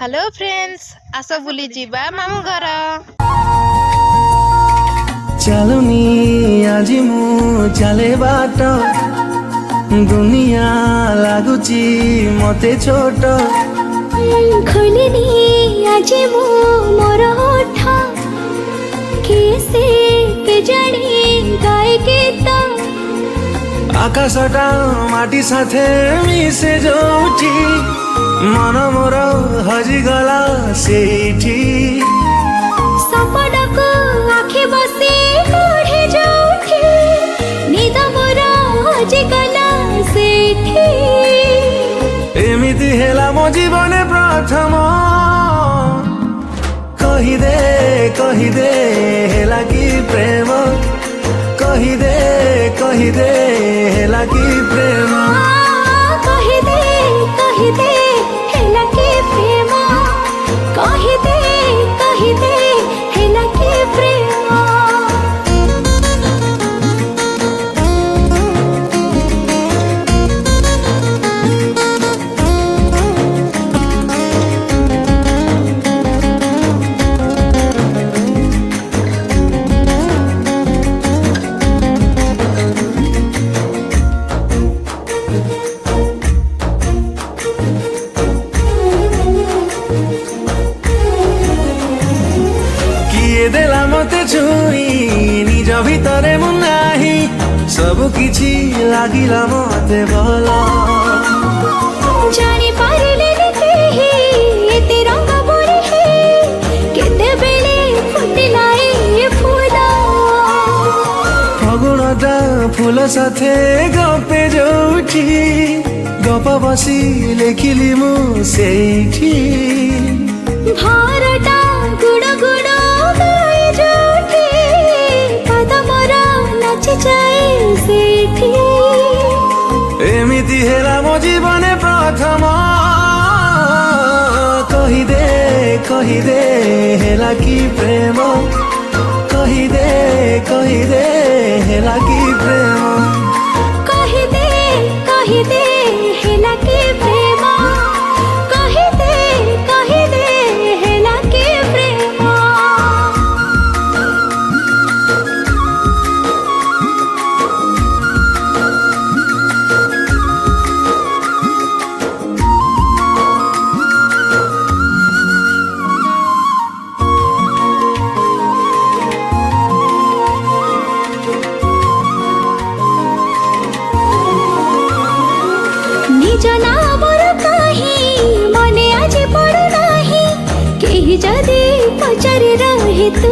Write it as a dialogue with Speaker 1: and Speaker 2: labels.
Speaker 1: Hello friends, आस बुली जीवा मामू घर।
Speaker 2: चलुनी आज मु चले बाट दुनिया लागुची मते छोट
Speaker 3: खोलिनी आज मु मोर होठ कैसे के जानी गाए गीत
Speaker 2: आकाशटा माटी साथे मिसे जोठी मन मोर हजिगला सेठी
Speaker 3: सपनक आखि बसी ओढ़े जोठी निद मोर हजिगला सेठी
Speaker 2: एमिति हेला मो जीवन प्रथम कहिदे हेला कि प्रेम कहिदे हेला कि प्रेम
Speaker 3: कहिदे हेला कि प्रेम कहिदे हेला कि प्रेम।
Speaker 2: देला मते छुई निज भितरे मु नाही सब किछि लागिला मते भला
Speaker 3: जानी पारिले केही एते रंग बोरी केते बेले फुटिलाए फूल
Speaker 2: फगुणटा फूल साथे गपे जोठी गप बसी लेखिली मु सेठी
Speaker 3: भारटा गुड़ गुड़ गाए जोठी पद मोर नाची जाए सेठी
Speaker 2: एमिति हेला मो जीवन प्रथम कहिदे हेला कि प्रेम कहिदे हेला कि प्रेम
Speaker 3: कहिदे हेला कि प्रेम कहिदे हेला कि प्रेम। निज नामर कहीं मने आज पड़ु नाही केही जदि पचारि रहे तू